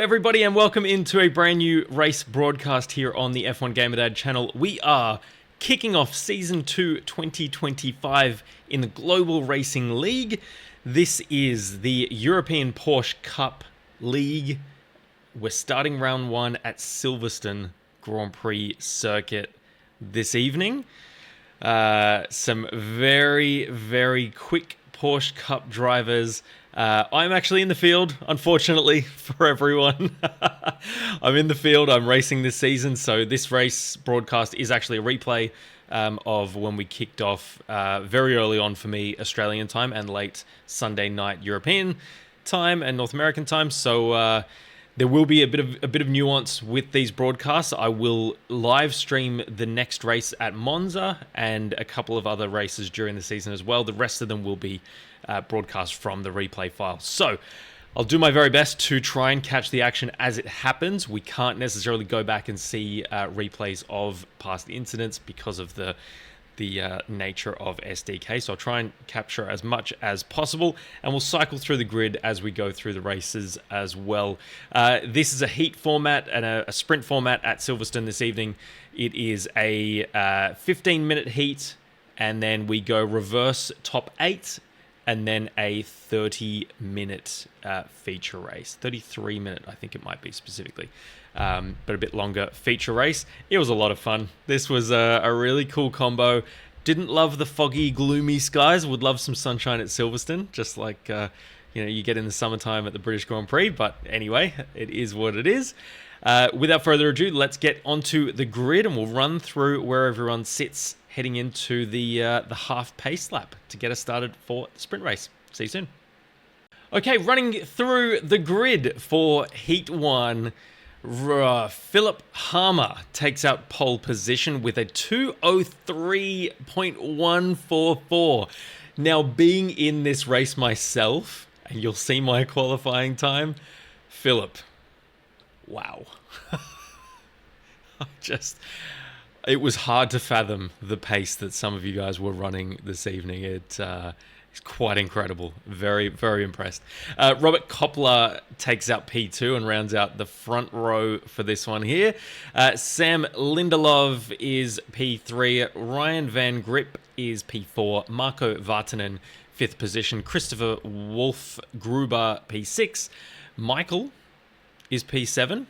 everybody, and welcome into a brand new race broadcast here on the F1 Gamer Dad channel. We are kicking off Season 2 2025 in the Global Racing League. This is the European Porsche Cup League. We're starting round 1 at Silverstone Grand Prix circuit this evening. Some very, very quick Porsche Cup drivers. I'm actually in the field, unfortunately, for everyone. I'm in the field. I'm racing this season, so this race broadcast is actually a replay of when we kicked off very early on for me, Australian time, and late Sunday night European time and North American time. So there will be a bit of nuance with these broadcasts. I will live stream the next race at Monza and a couple of other races during the season as well. The rest of them will be broadcast from the replay file. So I'll do my very best to try and catch the action as it happens. We can't necessarily go back and see replays of past incidents because of the nature of SDK. So I'll try and capture as much as possible, and we'll cycle through the grid as we go through the races as well. This is a heat format and a sprint format at Silverstone this evening. It is a 15-minute heat, and then we go reverse top 8, and then a 30-minute feature race. 33-minute, I think it might be specifically. But a bit longer feature race. It was a lot of fun. This was a really cool combo. Didn't love the foggy, gloomy skies. Would love some sunshine at Silverstone, just like you get in the summertime at the British Grand Prix. But anyway, it is what it is. Without further ado, let's get onto the grid, and we'll run through where everyone sits heading into the half pace lap to get us started for the sprint race. See you soon. Okay, running through the grid for Heat 1. Philip Harmer takes out pole position with a 2:03.144. Now, being in this race myself, and you'll see my qualifying time, Philip, wow. It was hard to fathom the pace that some of you guys were running this evening. It's quite incredible. Very, very impressed. Robert Koppler takes out P2 and rounds out the front row for this one here. Sam Lindelov is P3. Ryan Van Grip is P4. Marco Vartanen, 5th position. Christopher Wolf Gruber, P6. Michael is P7.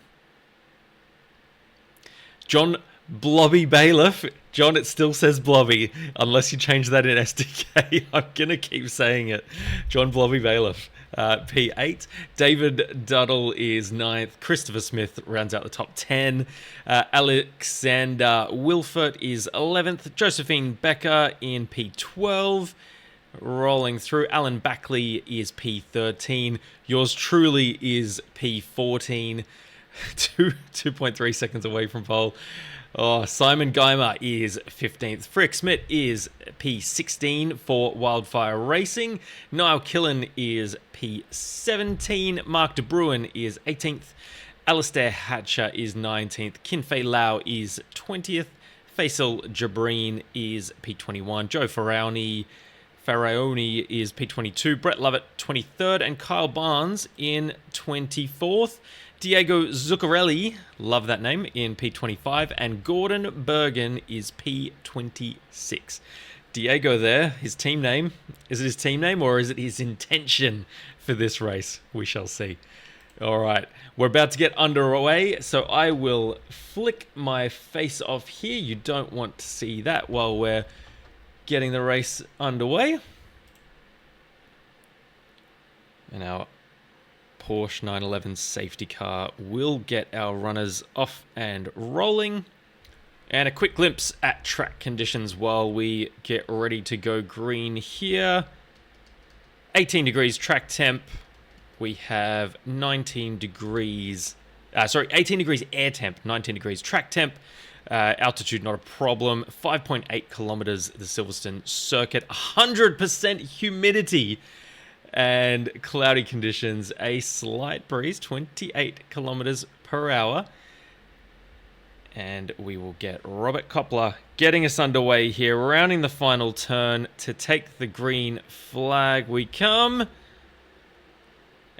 John Blobby Bailiff. John, it still says Blobby, unless you change that in SDK. I'm going to keep saying it. John Blobby Bailiff, P8. David Duddle is 9th. Christopher Smith rounds out the top 10. Alexander Wilfert is 11th. Josephine Becker in P12. Rolling through, Alan Backley is P13. Yours truly is P14. 2.3 seconds away from pole. Oh, Simon Geimer is 15th. Frick Smith is P16 for Wildfire Racing. Niall Killen is P17. Mark De Bruin is 18th. Alistair Hatcher is 19th. Kinfei Lau is 20th. Faisal Jabreen is P21. Joe Faraoni is P22. Brett Lovett, 23rd. And Kyle Barnes in 24th. Diego Zuccarelli, love that name, in P25, and Gordon Bergen is P26. Diego there, his team name. Is it his team name or is it his intention for this race? We shall see. All right, we're about to get underway, so I will flick my face off here. You don't want to see that while we're getting the race underway. And our Porsche 911 safety car will get our runners off and rolling. And a quick glimpse at track conditions while we get ready to go green here. 18 degrees track temp. We have 18 degrees air temp, 19 degrees track temp. Altitude not a problem. 5.8 kilometers the Silverstone circuit. 100% humidity. And cloudy conditions, a slight breeze, 28 kilometers per hour. And we will get Robert Koppler getting us underway here, rounding the final turn to take the green flag. We come.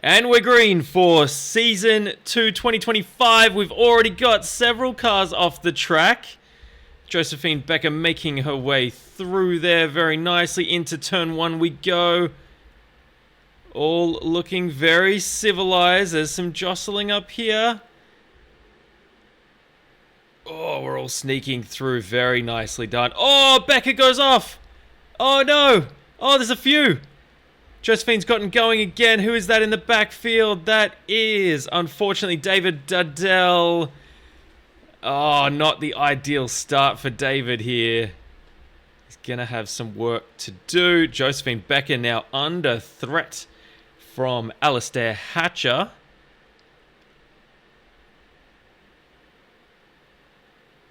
And we're green for Season 2 2025. We've already got several cars off the track. Josephine Becker making her way through there very nicely. Into turn 1 we go. All looking very civilized. There's some jostling up here. Oh, we're all sneaking through. Very nicely done. Oh, Becker goes off. Oh, no. Oh, there's a few. Josephine's gotten going again. Who is that in the backfield? That is, unfortunately, David Duddell. Oh, not the ideal start for David here. He's going to have some work to do. Josephine Becker now under threat from Alistair Hatcher.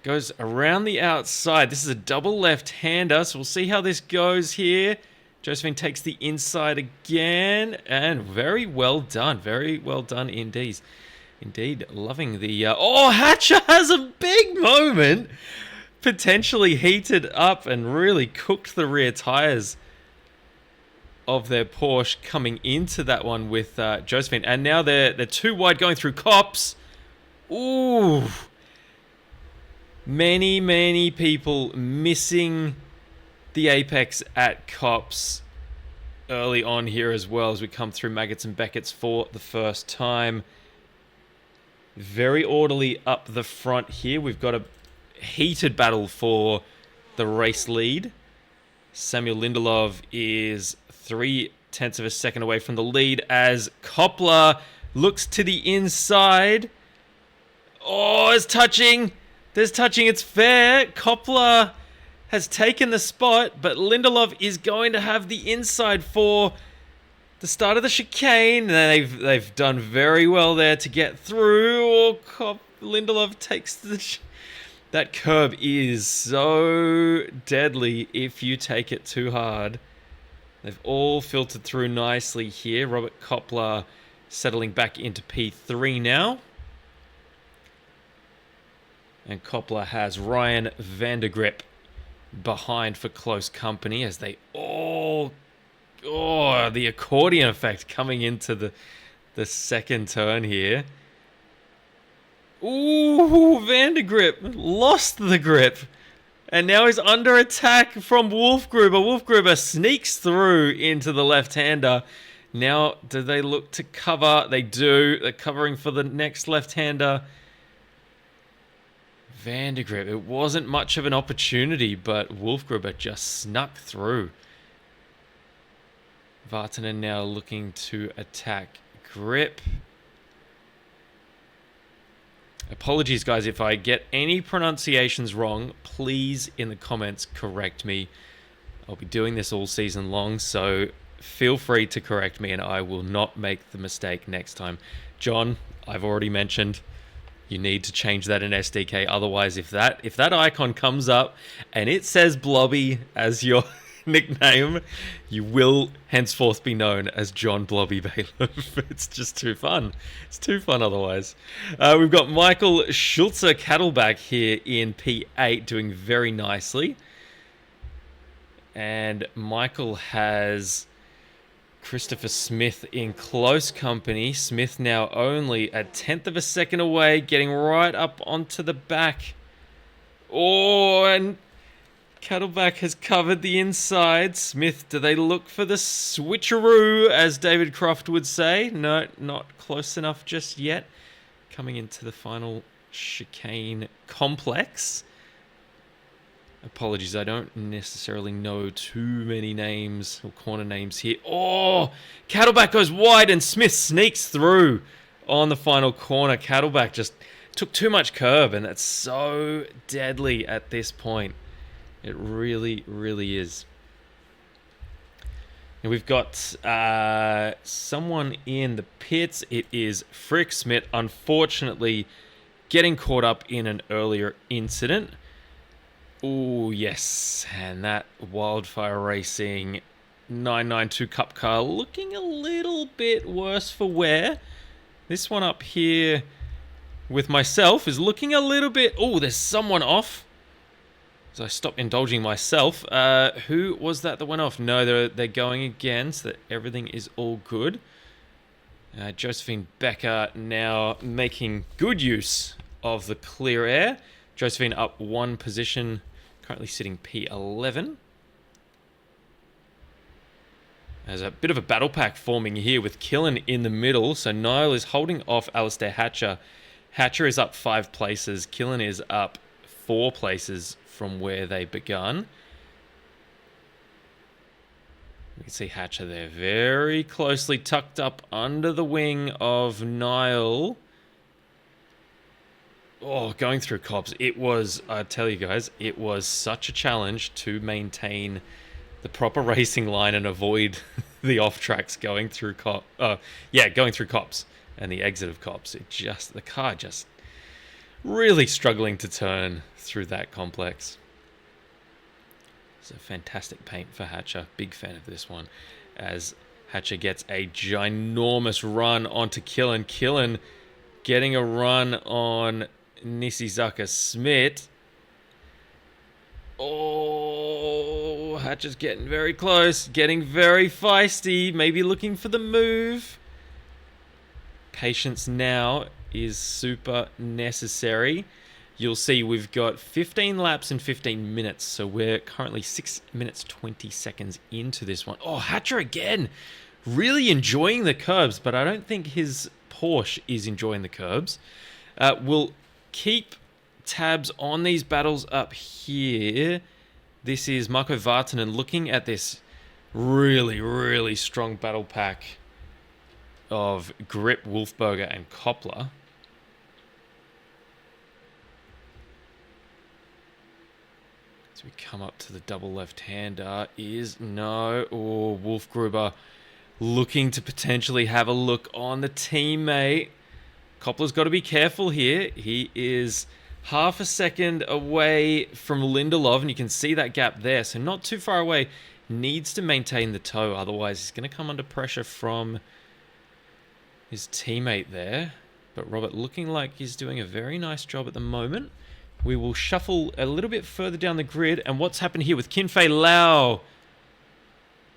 Goes around the outside. This is a double left-hander, so we'll see how this goes here. Josephine takes the inside again, and very well done. Very well done indeed. Indeed, loving the... Oh, Hatcher has a big moment. Potentially heated up and really cooked the rear tyres of their Porsche coming into that one with Josephine. And now they're too wide going through Cops. Ooh. Many people missing the apex at Cops early on here as well as we come through Maggots and Beckett's for the first time. Very orderly up the front here. We've got a heated battle for the race lead. Samuel Lindelöf is 0.3 of a second away from the lead as Koppler looks to the inside. Oh, it's touching. There's touching. It's fair. Koppler has taken the spot, but Lindelöf is going to have the inside for the start of the chicane. They've done very well there to get through. Oh, Lindelöf takes the... That curb is so deadly if you take it too hard. They've all filtered through nicely here. Robert Koppler settling back into P3 now. And Koppler has Ryan Vandergrip behind for close company as they all... Oh, the accordion effect coming into the second turn here. Ooh, Vandergrip lost the grip. And now he's under attack from Wolfgruber. Wolfgruber sneaks through into the left-hander. Now, do they look to cover? They do. They're covering for the next left-hander. Vandergrip, it wasn't much of an opportunity, but Wolfgruber just snuck through. Vartanen now looking to attack Grip. Apologies, guys, if I get any pronunciations wrong, please in the comments correct me. I'll be doing this all season long, so feel free to correct me and I will not make the mistake next time. John, I've already mentioned you need to change that in SDK. Otherwise, if that icon comes up and it says Blobby as your nickname, you will henceforth be known as John Blobby Bailiff. It's just too fun. It's too fun otherwise. We've got Michael Schulze Cattleback here in P8 doing very nicely. And Michael has Christopher Smith in close company. Smith now only a 1/10 of a second away, getting right up onto the back. Oh, and Cattleback has covered the inside. Smith, do they look for the switcheroo, as David Croft would say? No, not close enough just yet. Coming into the final chicane complex. Apologies, I don't necessarily know too many names or corner names here. Oh, Cattleback goes wide and Smith sneaks through on the final corner. Cattleback just took too much curb, and that's so deadly at this point. It really, really is. And we've got someone in the pits. It is Frick Smith, unfortunately getting caught up in an earlier incident. Oh, yes. And that Wildfire Racing 992 Cup car looking a little bit worse for wear. This one up here with myself is looking a little bit... Oh, there's someone off. So I stopped indulging myself. Who was that went off? No, they're going again, so that everything is all good. Josephine Becker now making good use of the clear air. Josephine up one position, currently sitting P11. There's a bit of a battle pack forming here with Killen in the middle. So Niall is holding off Alistair Hatcher. Hatcher is up 5 places. Killen is up 4 places from where they begun. You can see Hatcher there very closely tucked up under the wing of Niall. Oh, going through cops. It was, I tell you guys, it was such a challenge to maintain the proper racing line and avoid the off tracks going through going through cops and the exit of cops. The car just really struggling to turn through that complex. It's a fantastic paint for Hatcher. Big fan of this one. As Hatcher gets a ginormous run onto Killen. Killen getting a run on Nisizaka Smith. Oh, Hatcher's getting very close. Getting very feisty. Maybe looking for the move. Patience now is super necessary. You'll see we've got 15 laps and 15 minutes, so we're currently 6 minutes 20 seconds into this one. Oh, Hatcher again! Really enjoying the curbs, but I don't think his Porsche is enjoying the curbs. We'll keep tabs on these battles up here. This is Marco Vartanen looking at this really, really strong battle pack of Grip, Wolfberger, and Koppler. We come up to the double left-hander Wolfgruber looking to potentially have a look on the teammate. Koppler's got to be careful here. He is half a second away from Lindelof, and you can see that gap there, so not too far away. Needs to maintain the toe, otherwise he's going to come under pressure from his teammate there. But Robert looking like he's doing a very nice job at the moment. We will shuffle a little bit further down the grid. And what's happened here with Kinfei Lau?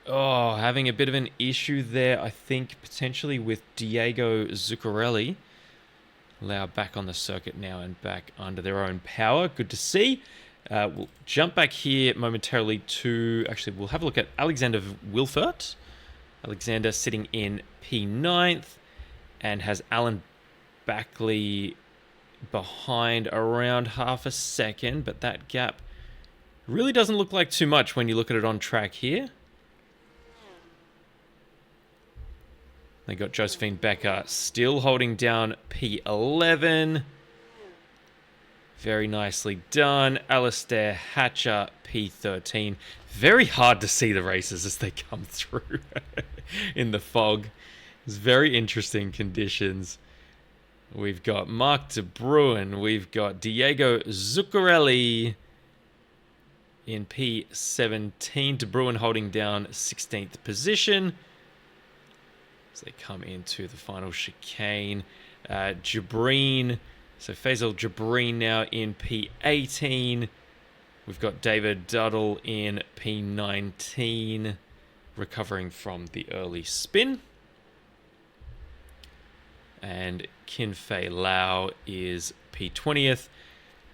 Oh, having a bit of an issue there, I think, potentially with Diego Zuccarelli. Lau back on the circuit now and back under their own power. Good to see. We'll jump back here momentarily to... Actually, we'll have a look at Alexander Wilfert. Alexander sitting in P9th and has Alan Backley behind around half a second, but that gap really doesn't look like too much when you look at it on track here. They got Josephine Becker still holding down P11. Very nicely done. Alistair Hatcher, P13. Very hard to see the races as they come through in the fog. It's very interesting conditions. We've got Mark De Bruin. We've got Diego Zuccarelli in P17. De Bruin holding down 16th position as they come into the final chicane. Jabreen. So Faisal Jabreen now in P18. We've got David Duddle in P19, recovering from the early spin. And Kinfei Lau is P20th.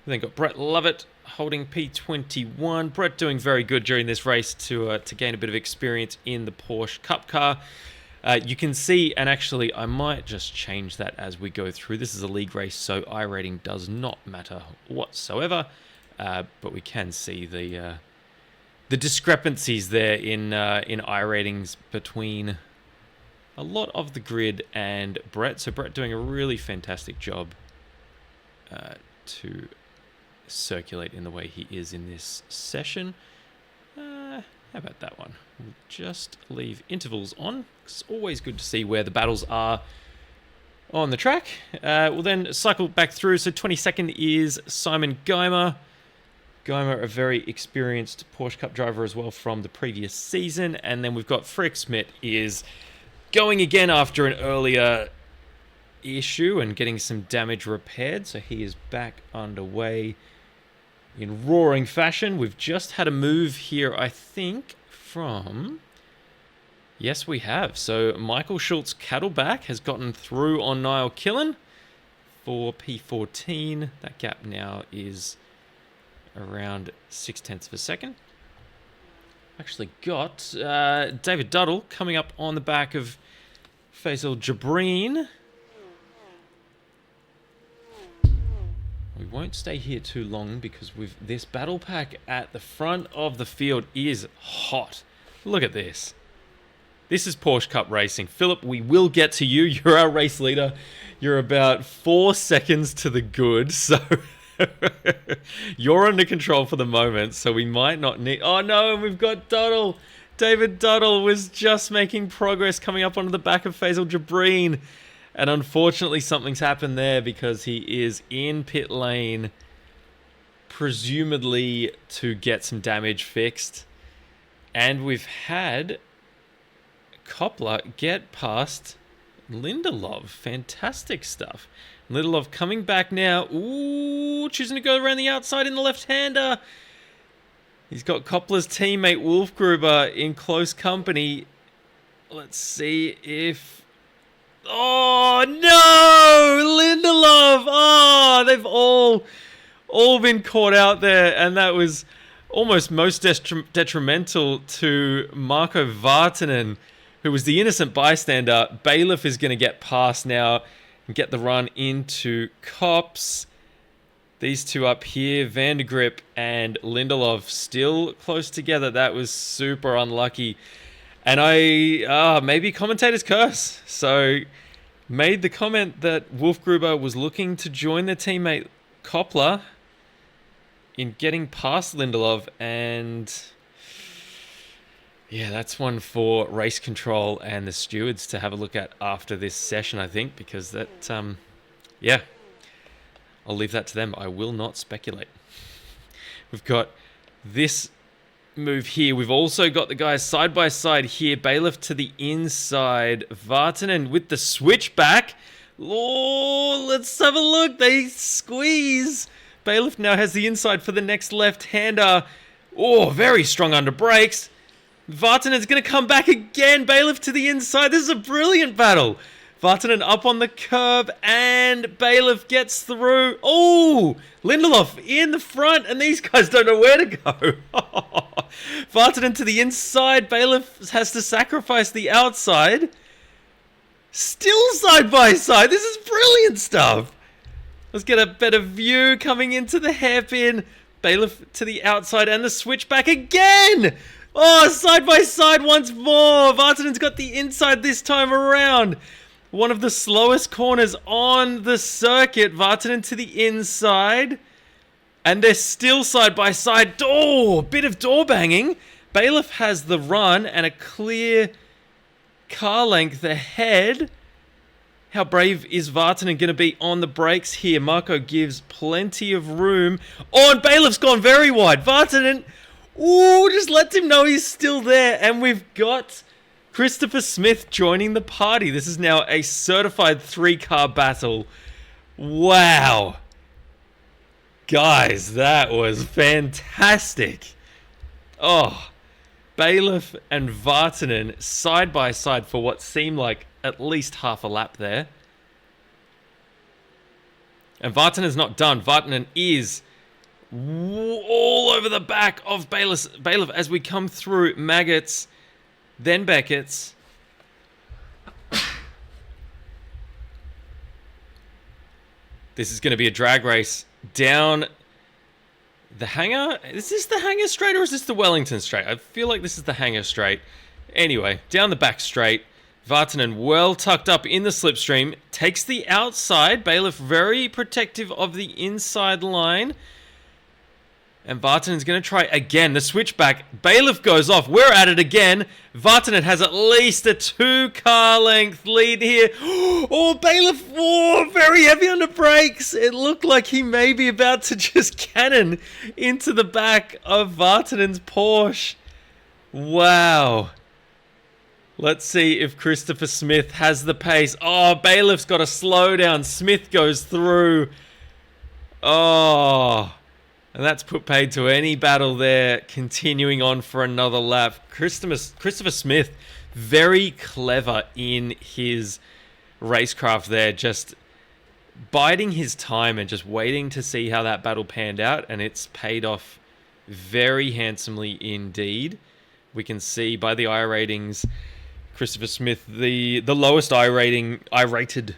We then got Brett Lovett holding P21. Brett doing very good during this race to gain a bit of experience in the Porsche Cup car. You can see, and actually I might just change that as we go through. This is a league race, so iRating does not matter whatsoever. But we can see the discrepancies there in iRatings between a lot of the grid and Brett. So Brett doing a really fantastic job to circulate in the way he is in this session. How about that one? We'll just leave intervals on. It's always good to see where the battles are on the track. We'll then cycle back through. So 22nd is Simon Geimer. Geimer, a very experienced Porsche Cup driver as well from the previous season. And then we've got Frick Smith is going again after an earlier issue and getting some damage repaired. So he is back underway in roaring fashion. We've just had a move here, I think, from... Yes, we have. So Michael Schultz Cattleback has gotten through on Niall Killen for P14. That gap now is around 0.6 of a second. Actually got David Duddle coming up on the back of Faisal Jabreen. We won't stay here too long because this battle pack at the front of the field is hot. Look at this. This is Porsche Cup racing. Philip, we will get to you. You're our race leader. You're about 4 seconds to the good, so you're under control for the moment, so we might not need... Oh no, we've got Duddle. David Duddle was just making progress coming up onto the back of Faisal Jabreen. And unfortunately, something's happened there because he is in pit lane, presumably to get some damage fixed. And we've had Koppler get past Lindelöf. Fantastic stuff. Lindelöf coming back now. Ooh, choosing to go around the outside in the left-hander. He's got Koppler's teammate Wolfgruber in close company. Let's see if... Oh, no! Lindelöf! Oh, they've all been caught out there, and that was almost most detrimental to Marco Vartinen, who was the innocent bystander. Bailiff is going to get past now and get the run into Kops. These two up here, Vandergrip and Lindelöf, still close together. That was super unlucky. And maybe commentator's curse. So, made the comment that Wolfgruber was looking to join their teammate Koppler in getting past Lindelöf. And yeah, that's one for race control and the stewards to have a look at after this session, I think, because that, yeah, I'll leave that to them. I will not speculate. We've got this move here. We've also got the guys side by side here. Bailiff to the inside. Vartinen with the switchback. Oh, let's have a look. They squeeze. Bailiff now has the inside for the next left-hander. Oh, very strong under brakes. Vartinen's going to come back again. Bailiff to the inside. This is a brilliant battle. Vartinen up on the curb, and Bailiff gets through. Oh, Lindelöf in the front, and these guys don't know where to go. Vartinen to the inside. Bailiff has to sacrifice the outside. Still side by side. This is brilliant stuff. Let's get a better view coming into the hairpin. Bailiff to the outside, and the switchback again. Oh, side by side once more. Vartinen's got the inside this time around. One of the slowest corners on the circuit. Vartinen to the inside. And they're still side by side. Oh, bit of door banging. Bailiff has the run and a clear car length ahead. How brave is Vartinen going to be on the brakes here? Marco gives plenty of room. Oh, and Bailiff's gone very wide. Vartinen, ooh, just lets him know he's still there. And we've got Christopher Smith joining the party. This is now a certified 3-car battle. Wow. Guys, that was fantastic. Oh, Bailiff and Vartinen side by side for what seemed like at least half a lap there. And Vartinen's not done. Vartinen is all over the back of Bailiff as we come through Maggots, then Beckett's. This is going to be a drag race down the hangar. Is this the hangar straight or is this the Wellington straight? I feel like this is the hangar straight. Anyway, down the back straight. Vartinen well tucked up in the slipstream. Takes the outside. Bailiff very protective of the inside line. And Vartinen's going to try again. The switchback. Bailiff goes off. We're at it again. Vartinen has at least a 2-car length lead here. Oh, Bailiff. Oh, very heavy on the brakes. It looked like he may be about to just cannon into the back of Vartinen's Porsche. Wow. Let's see if Christopher Smith has the pace. Oh, Bailiff's got a slowdown. Smith goes through. Oh, and that's put paid to any battle there. Continuing on for another lap. Christopher Smith Very clever in his racecraft there, just biding his time and just waiting to see how that battle panned out, and it's paid off very handsomely indeed. We can see by the iRatings, Christopher Smith, the lowest I-rated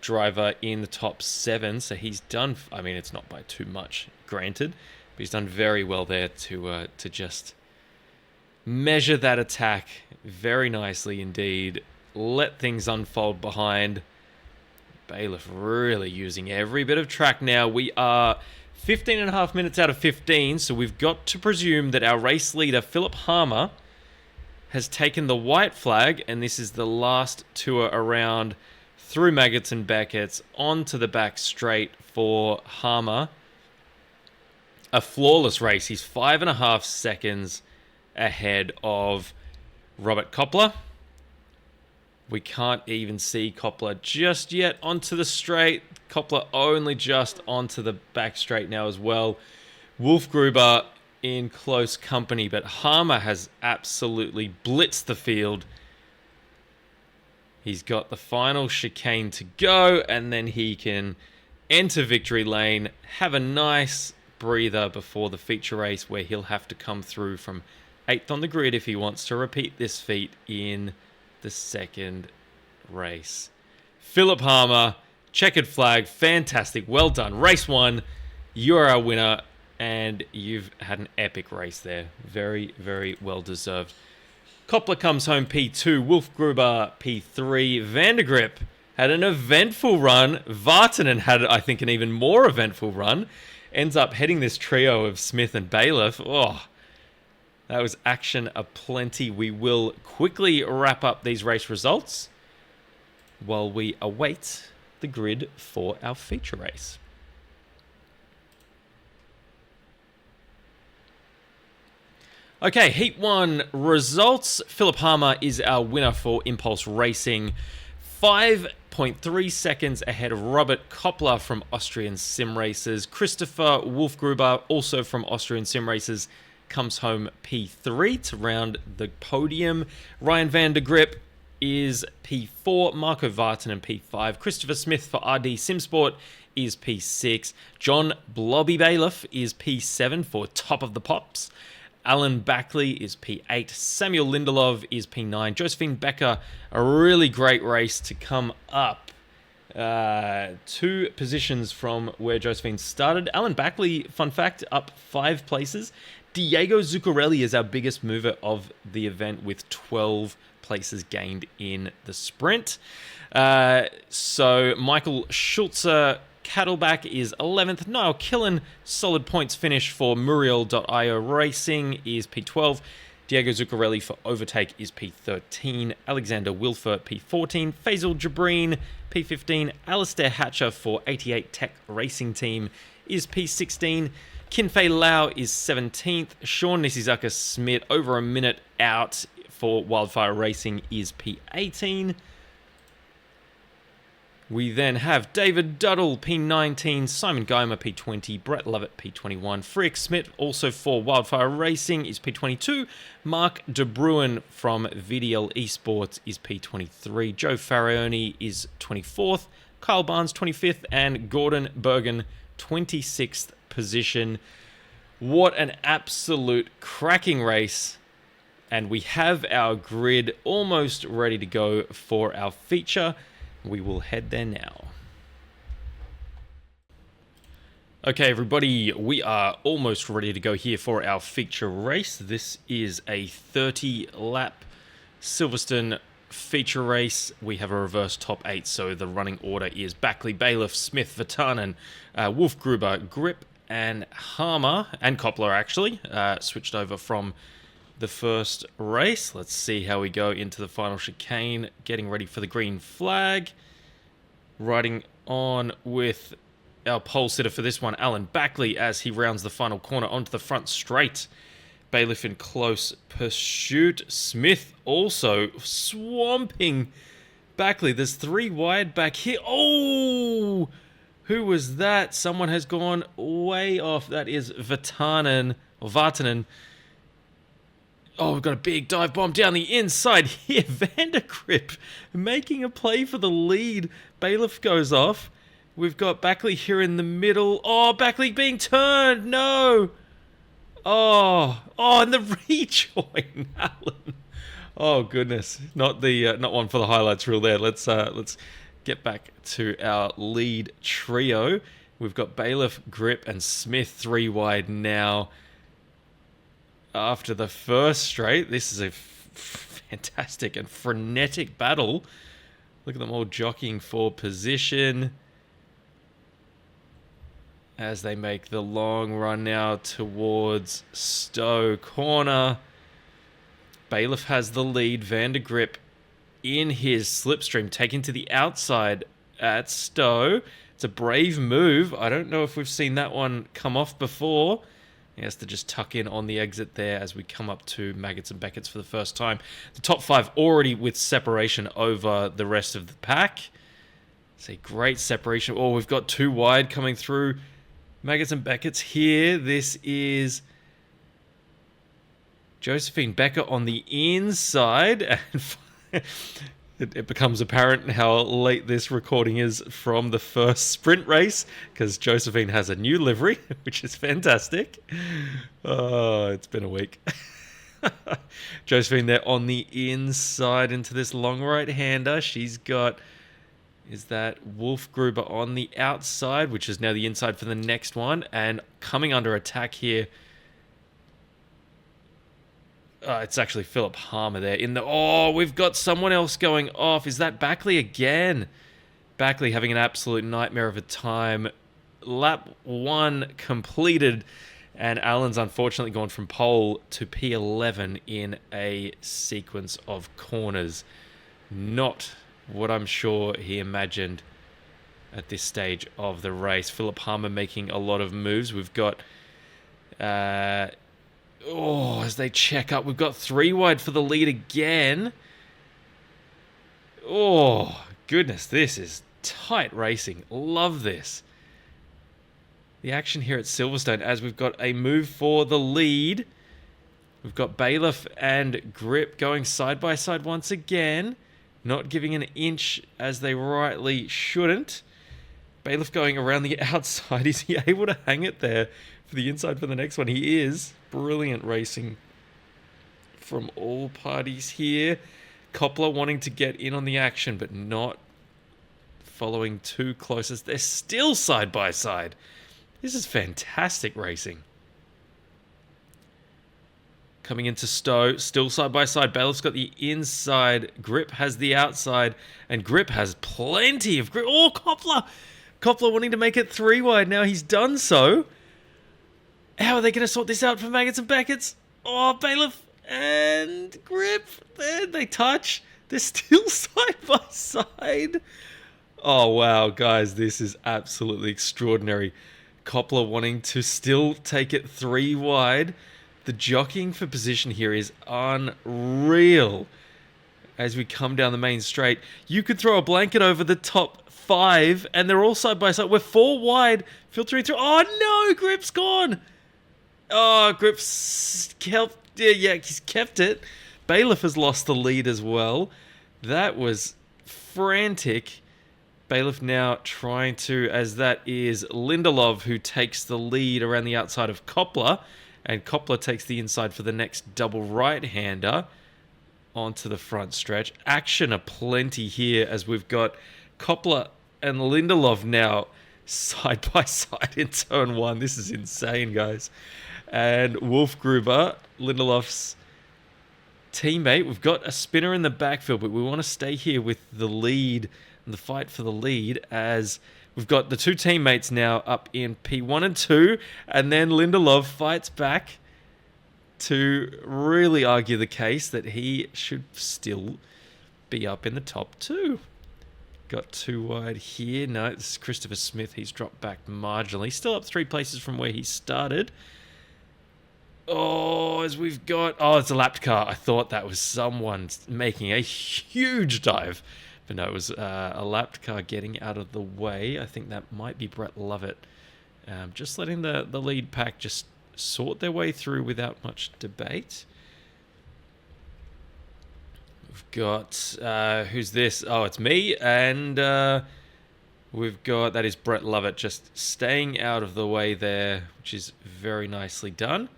driver in the top 7. So he's done, I mean, it's not by too much, granted, but he's done very well there to just measure that attack very nicely indeed. Let things unfold behind. Bailiff really using every bit of track now. We are 15 and a half minutes out of 15, so we've got to presume that our race leader, Philip Harmer, has taken the white flag, and this is the last tour around through Maggots and Beckett's onto the back straight for Harmer. A flawless race. He's 5.5 seconds ahead of Robert Koppler. We can't even see Koppler just yet onto the straight. Koppler only just onto the back straight now as well. Wolfgruber in close company, but Harmer has absolutely blitzed the field. He's got the final chicane to go, and then he can enter victory lane, have a nice breather before the feature race, where he'll have to come through from 8th on the grid if he wants to repeat this feat in the second race. Philip Harmer, checkered flag, fantastic, well done. Race 1, you're our winner, and you've had an epic race there. Very, very well deserved. Koppler comes home P2, Wolfgruber P3, Vandergrip had an eventful run. Vartanen had, I think, an even more eventful run. Ends up heading this trio of Smith and Bailiff. Oh, that was action aplenty. We will quickly wrap up these race results while we await the grid for our feature race. Okay, Heat 1 results. Philip Harmer is our winner for Impulse Racing. 5.3 seconds ahead of Robert Koppler from Austrian Sim Racers. Christopher Wolfgruber, also from Austrian Sim Racers, comes home P3 to round the podium. Ryan van der Grip is P4. Marco Vartanen P5. Christopher Smith for RD Simsport is P6. John Blobby Bailiff is P7 for Top of the Pops. Alan Backley is P8. Samuel Lindelov is P9. Josephine Becker, a really great race to come up 2 positions from where Josephine started. Alan Backley, fun fact, up 5 places. Diego Zuccarelli is our biggest mover of the event with 12 places gained in the sprint. So Michael Schulze Cattleback is 11th. Niall Killen, solid points finish for Muriel.io Racing, is P12. Diego Zuccarelli for Overtake is P13. Alexander Wilfer, P14. Faisal Jabreen, P15. Alistair Hatcher for 88 Tech Racing Team is P16. Kinfei Lau is 17th. Sean Nisizaka Smith, over a minute out for Wildfire Racing, is P18. We then have David Duddle, P19, Simon Geimer, P20, Brett Lovett, P21, Frick Smith, also for Wildfire Racing, is P22, Mark De Bruin from VDL Esports is P23, Joe Farioni is 24th, Kyle Barnes 25th, and Gordon Bergen 26th position. What an absolute cracking race. And we have our grid almost ready to go for our feature. We will head there now. Okay, everybody, we are almost ready to go here for our feature race. This is a 30-lap Silverstone feature race. We have a reverse top 8, so the running order is Backley, Bailiff, Smith, Vatanen, Wolfgruber, Grip, and Harmer, and Koppler actually, switched over from the first race. Let's see how we go into the final chicane, getting ready for the green flag. Riding on with our pole sitter for this one, Alan Backley, as he rounds the final corner onto the front straight. Bailiff in close pursuit. Smith also swamping Backley. There's 3 wide back here. Oh! Who was that? Someone has gone way off. That is Vatanen, or Vartanen. Oh, we've got a big dive bomb down the inside here. Vandergrip making a play for the lead. Bailiff goes off. We've got Backley here in the middle. Oh, Backley being turned. No. Oh, and the rejoin, Alan. Oh goodness, not one for the highlights reel there. Let's get back to our lead trio. We've got Bailiff, Grip, and Smith 3 wide now. After the first straight, this is a fantastic and frenetic battle. Look at them all jockeying for position as they make the long run now towards Stowe corner. Bailiff has the lead. Vandergrip in his slipstream, taking to the outside at Stowe. It's a brave move. I don't know if we've seen that one come off before. He has to just tuck in on the exit there as we come up to Maggots and Beckett's for the first time. The top 5 already with separation over the rest of the pack. It's a great separation. Oh, we've got 2 wide coming through Maggots and Beckett's here. This is Josephine Becker on the inside. And it becomes apparent how late this recording is from the first sprint race, because Josephine has a new livery, which is fantastic. Oh, it's been a week. Josephine there on the inside into this long right-hander. She's got, is that Wolf Gruber on the outside, which is now the inside for the next one. And coming under attack here, it's actually Philip Harmer there in the... Oh, we've got someone else going off. Is that Backley again? Backley having an absolute nightmare of a time. Lap 1 completed, and Allen's unfortunately gone from pole to P11 in a sequence of corners. Not what I'm sure he imagined at this stage of the race. Philip Harmer making a lot of moves. We've got... as they check up, we've got 3 wide for the lead again. Oh, goodness, this is tight racing. Love this. The action here at Silverstone as we've got a move for the lead. We've got Bailiff and Grip going side by side once again. Not giving an inch as they rightly shouldn't. Bailiff going around the outside. Is he able to hang it there for the inside for the next one? He is. Brilliant racing from all parties here. Koppler wanting to get in on the action, but not following too close as they're still side by side. This is fantastic racing. Coming into Stowe, still side by side. Bailiff's got the inside. Grip has the outside, and Grip has plenty of grip. Oh, Koppler! Koppler wanting to make it 3 wide. Now he's done so. How are they going to sort this out for Maggots and Beckett's? Oh, Bailiff and Grip. There they touch. They're still side by side. Oh, wow, guys. This is absolutely extraordinary. Koppler wanting to still take it 3 wide. The jockeying for position here is unreal. As we come down the main straight, you could throw a blanket over the top 5, and they're all side by side. We're 4 wide, filtering through. Oh, no, Grip's gone. Oh, Grip's kept... Yeah, he's kept it. Bailiff has lost the lead as well. That was frantic. Bailiff now trying to, as that is Lindelov who takes the lead around the outside of Koppler. And Koppler takes the inside for the next double right-hander onto the front stretch. Action aplenty here as we've got Koppler and Lindelov now side by side in turn 1. This is insane, guys. And Wolf Gruber, Lindelof's teammate. We've got a spinner in the backfield, but we want to stay here with the lead and the fight for the lead as we've got the 2 teammates now up in P1 and 2, and then Lindelov fights back to really argue the case that he should still be up in the top 2. Got 2 wide here. No, this is Christopher Smith. He's dropped back marginally. Still up 3 places from where he started. Oh, as we've got... Oh, it's a lapped car. I thought that was someone making a huge dive. But no, it was a lapped car getting out of the way. I think that might be Brett Lovett. Just letting the lead pack just sort their way through without much debate. We've got, who's this? Oh, it's me. And we've got, that is Brett Lovett, just staying out of the way there, which is very nicely done.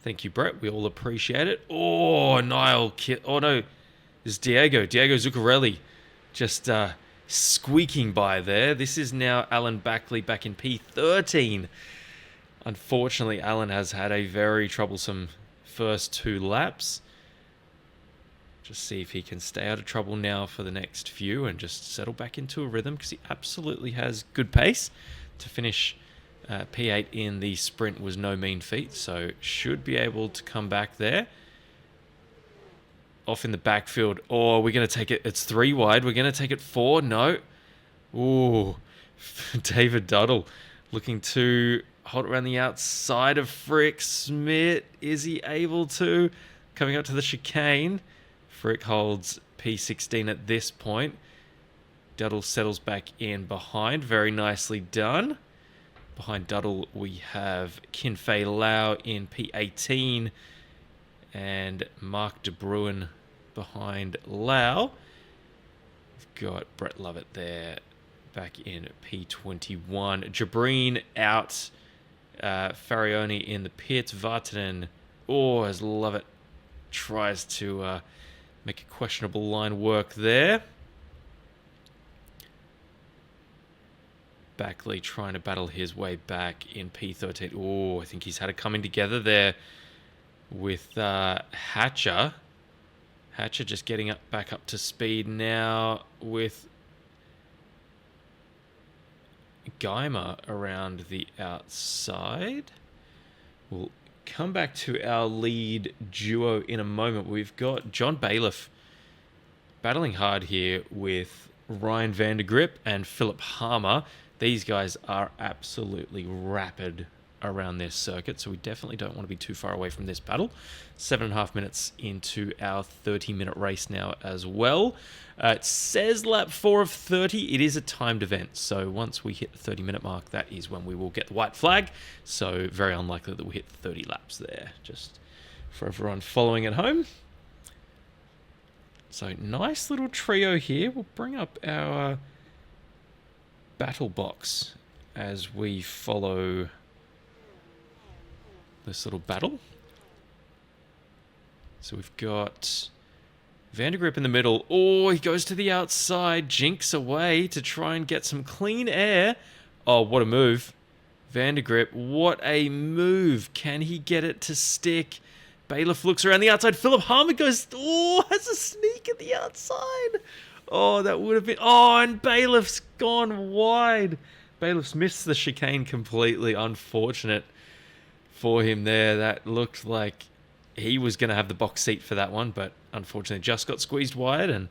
Thank you, Brett. We all appreciate it. Oh, Niall. Oh, no. It's Diego Zuccarelli. Just squeaking by there. This is now Alan Backley back in P13. Unfortunately, Alan has had a very troublesome first 2 laps. Just see if he can stay out of trouble now for the next few and just settle back into a rhythm, because he absolutely has good pace. To finish P8 in the sprint was no mean feat, so should be able to come back there. Off in the backfield. Oh, we're going to take it. It's 3 wide. We're going to take it 4. No. Ooh. David Duddle looking to hold around the outside of Frick Smith. Is he able to? Coming up to the chicane. Frick holds P16 at this point. Duddle settles back in behind. Very nicely done. Behind Duddle, we have Kinfei Lau in P18. And Mark De Bruin behind Lau. We've got Brett Lovett there back in P21. Jabreen out. Farioni in the pits. Vartanen, as Lovett tries to make a questionable line work there. Backley trying to battle his way back in P13. Oh, I think he's had a coming together there with Hatcher. Hatcher just getting back up to speed now with Geimer around the outside. We'll come back to our lead duo in a moment. We've got John Bailiff battling hard here with Ryan Vandergrip and Philip Harmer. These guys are absolutely rapid around this circuit, so we definitely don't want to be too far away from this battle. 7.5 minutes into our 30-minute race now as well. It says lap 4 of 30. It is a timed event, so once we hit the 30-minute mark, that is when we will get the white flag. So very unlikely that we'll hit 30 laps there, just for everyone following at home. So nice little trio here. We'll bring up our battle box as we follow this little battle. So we've got Vandergrip in the middle. Oh, he goes to the outside, jinks away to try and get some clean air. Oh, what a move. Vandergrip, what a move. Can he get it to stick? Bailiff looks around the outside. Philip Harmer goes, has a sneak at the outside. Oh, that would have been... Oh, and Bailiff's gone wide. Bailiff's missed the chicane completely. Unfortunate for him there. That looked like he was going to have the box seat for that one, but unfortunately just got squeezed wide, and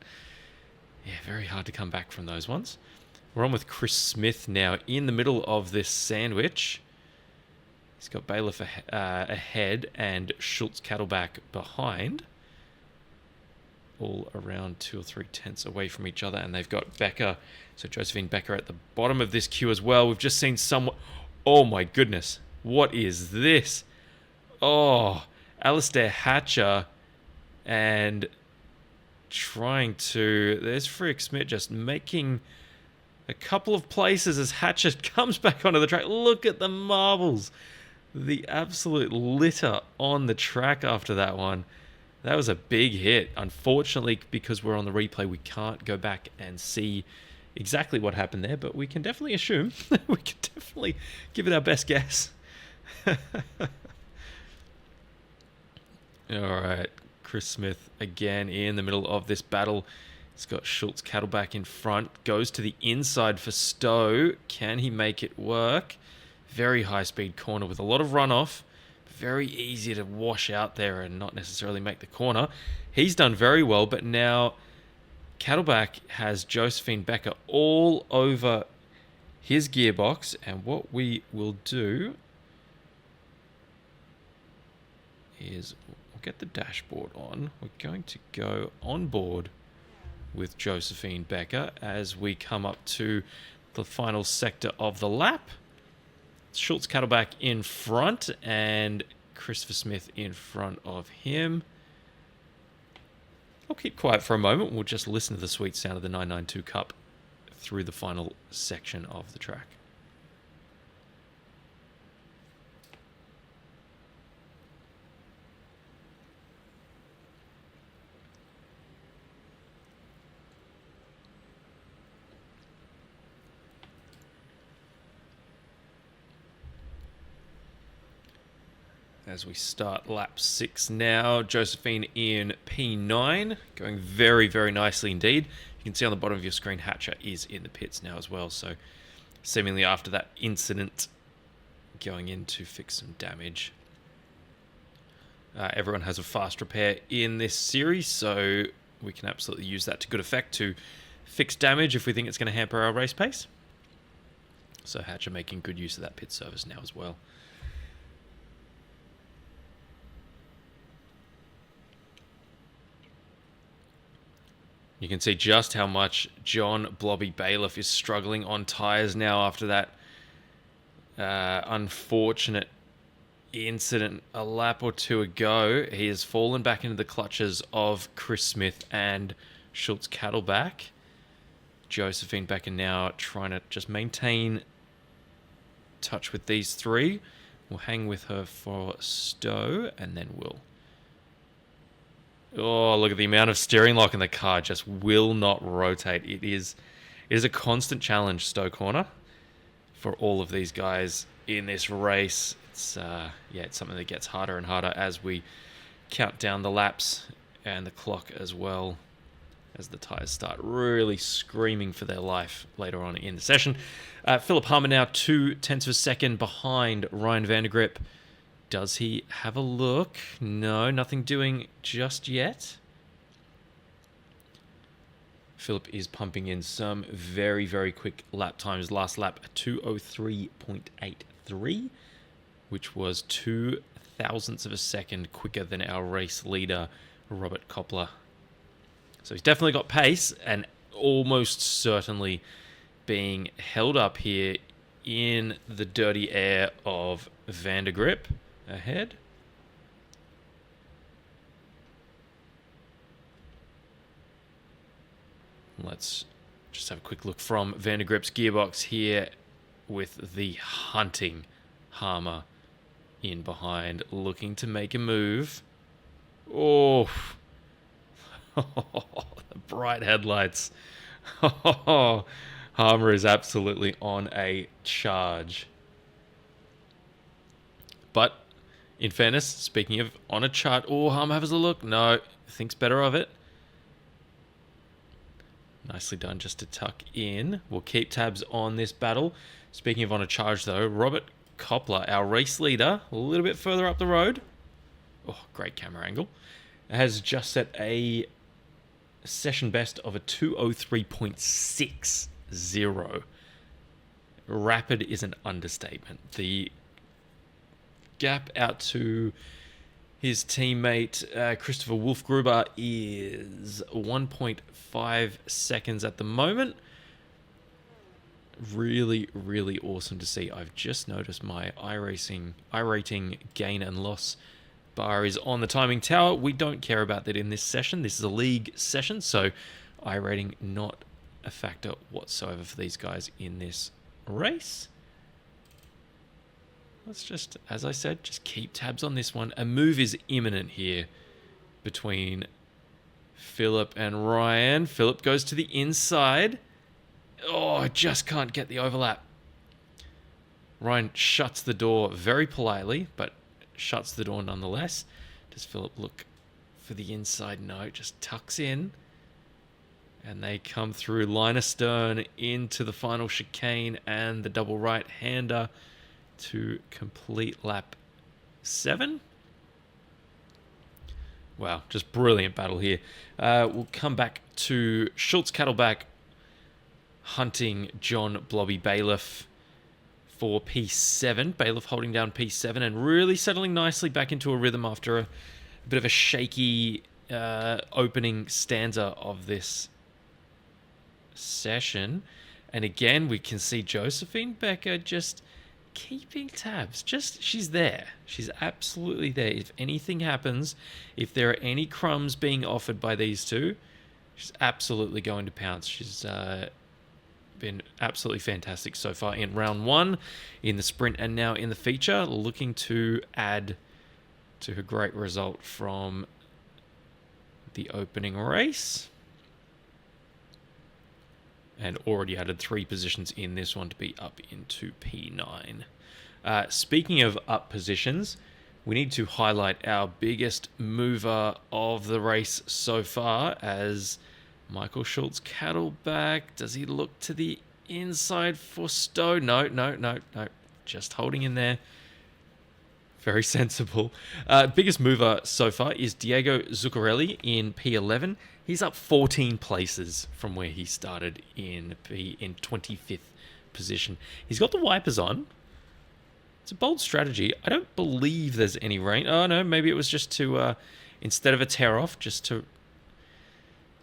yeah, very hard to come back from those ones. We're on with Chris Smith now in the middle of this sandwich. He's got Bailiff ahead and Schultz Cattleback behind. All around 2 or 3 tenths away from each other, and they've got Becker, so Josephine Becker at the bottom of this queue as well. We've just seen someone... Oh my goodness. What is this? Oh, Alistair Hatcher and trying to... There's Frick Smith just making a couple of places as Hatcher comes back onto the track. Look at the marbles. The absolute litter on the track after that one. That was a big hit. Unfortunately, because we're on the replay, we can't go back and see exactly what happened there, but we can definitely assume. We can definitely give it our best guess. All right, Chris Smith again in the middle of this battle. He's got Schultz Cattleback in front. Goes to the inside for Stowe. Can he make it work? Very high-speed corner with a lot of runoff. Very easy to wash out there and not necessarily make the corner. He's done very well, but now Cattleback has Josephine Becker all over his gearbox, and what we will do is we'll get the dashboard on. We're going to go on board with Josephine Becker as we come up to the final sector of the lap. Schultz Cattleback in front and Christopher Smith in front of him. I'll keep quiet for a moment. We'll just listen to the sweet sound of the 992 Cup through the final section of the track. As we start lap 6 now, Josephine in P9, going very, very nicely indeed. You can see on the bottom of your screen, Hatcher is in the pits now as well, so seemingly after that incident, going in to fix some damage. Everyone has a fast repair in this series, so we can absolutely use that to good effect to fix damage if we think it's going to hamper our race pace. So Hatcher making good use of that pit service now as well. You can see just how much John Blobby Bailiff is struggling on tyres now after that unfortunate incident a lap or two ago. He has fallen back into the clutches of Chris Smith and Schultz Cattleback. Josephine Becker now trying to just maintain touch with these three. We'll hang with her for Stowe, and then we'll... Oh, look at the amount of steering lock in the car. Just will not rotate. It is a constant challenge, Stowe Corner, for all of these guys in this race. It's it's something that gets harder and harder as we count down the laps and the clock as well, as the tyres start really screaming for their life later on in the session. Philip Harmer now 0.2 of a second behind Ryan Vandergrip. Does he have a look? No, nothing doing just yet. Philip is pumping in some very, very quick lap times. Last lap, 2:03.83, which was 0.02 of a second quicker than our race leader, Robert Koppler. So he's definitely got pace and almost certainly being held up here in the dirty air of Vandergrip. Ahead. Let's just have a quick look from Vandergrip's gearbox here with the hunting Harmer in behind, looking to make a move. Oh, the bright headlights. Harmer is absolutely on a charge. But in fairness, speaking of on a chart, Harmer has a look. No, thinks better of it. Nicely done just to tuck in. We'll keep tabs on this battle. Speaking of on a charge though, Robert Koppler, our race leader, a little bit further up the road. Oh, great camera angle. Has just set a session best of a 2:03.60. Rapid is an understatement. The gap out to his teammate Christopher Wolfgruber is 1.5 seconds at the moment. Really, really awesome to see. I've just noticed my iRacing gain and loss bar is on the timing tower. We don't care about that in this session. This is a league session, so iRating not a factor whatsoever for these guys in this race. Let's just, as I said, just keep tabs on this one. A move is imminent here between Philip and Ryan. Philip goes to the inside. Oh, I just can't get the overlap. Ryan shuts the door very politely, but shuts the door nonetheless. Does Philip look for the inside? No, just tucks in. And they come through line astern into the final chicane and the double right-hander to complete lap 7. Wow, just brilliant battle here. We'll come back to Schultz Cattleback hunting John Blobby Bailiff for P7. Bailiff holding down P7 and really settling nicely back into a rhythm after a bit of a shaky opening stanza of this session. And again, we can see Josephine Becker just keeping tabs. She's there. She's absolutely there. If anything happens, if there are any crumbs being offered by these two, she's absolutely going to pounce. She's been absolutely fantastic so far in round 1, in the sprint, and now in the feature, looking to add to her great result from the opening race. And already added 3 positions in this one to be up into P9. Speaking of up positions, we need to highlight our biggest mover of the race so far as Michael Schultz Cattleback. Does he look to the inside for Stowe? No. Just holding in there. Very sensible. Biggest mover so far is Diego Zuccarelli in P11. He's up 14 places from where he started in 25th position. He's got the wipers on. It's a bold strategy. I don't believe there's any rain. Oh, no, maybe it was just to, instead of a tear-off, just to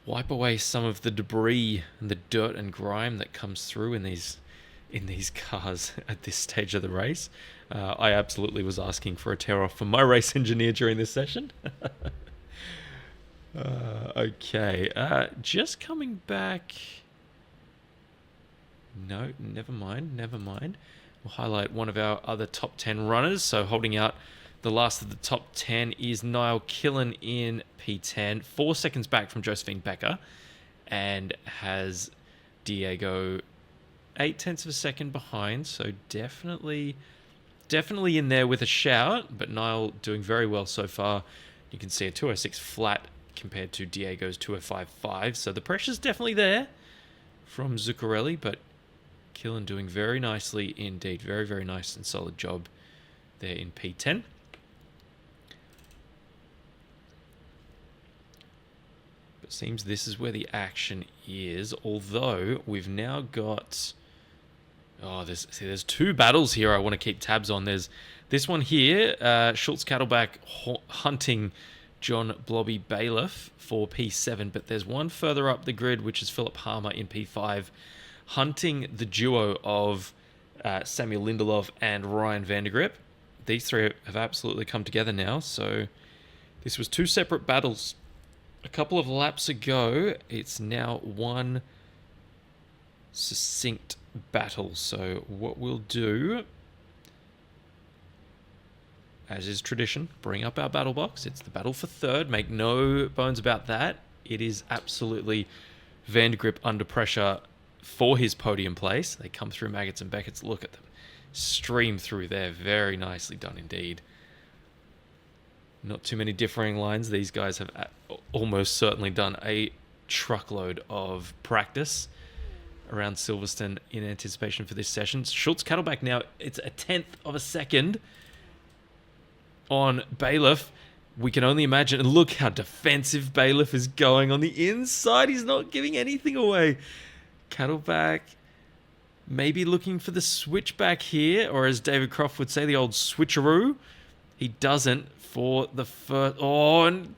wipe away some of the debris and the dirt and grime that comes through in these cars at this stage of the race. I absolutely was asking for a tear-off from my race engineer during this session. Okay, just coming back. No, never mind. We'll highlight one of our other top 10 runners. So holding out the last of the top 10 is Niall Killen in P10, 4 seconds back from Josephine Becker, and has Diego 0.8 of a second behind. So definitely in there with a shout, but Niall doing very well so far. You can see a 206 flat compared to Diego's 205.5. So the pressure's definitely there from Zuccarelli, but Killen doing very nicely indeed. Very, very nice and solid job there in P10. But it seems this is where the action is, although we've now got... Oh, there's 2 battles here I want to keep tabs on. There's this one here, Schultz Cattleback hunting John Blobby Bailiff for P7, but there's one further up the grid, which is Philip Harmer in P5, hunting the duo of Samuel Lindelof and Ryan Vandergrip. These 3 have absolutely come together now, so this was 2 separate battles a couple of laps ago. It's now one succinct battle. So what we'll do, as is tradition, bring up our battle box. It's the battle for third. Make no bones about that. It is absolutely Vandergrip under pressure for his podium place. They come through Maggots and Beckett's. Look at them stream through there. Very nicely done indeed. Not too many differing lines. These guys have almost certainly done a truckload of practice around Silverstone in anticipation for this session. Schultz Cattleback now, it's a 1/10 of a second on Bailiff. We can only imagine, and look how defensive Bailiff is going on the inside. He's not giving anything away. Cattleback maybe looking for the switchback here, or as David Croft would say, the old switcheroo. He doesn't for the first... Oh, and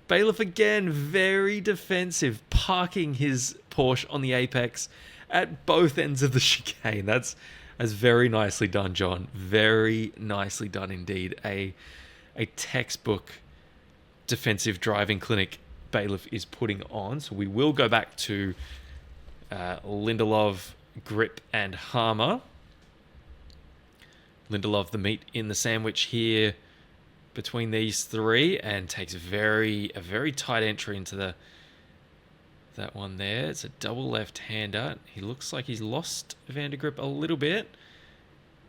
Bailiff again, very defensive, parking his Porsche on the apex at both ends of the chicane. That's very nicely done, John. Very nicely done indeed. A textbook defensive driving clinic Bailiff is putting on. So we will go back to Lindelof, Grip, and Harmer. Lindelof, the meat in the sandwich here between these 3, and takes a very tight entry into that one there. It's a double left-hander. He looks like he's lost Vandergrip a little bit,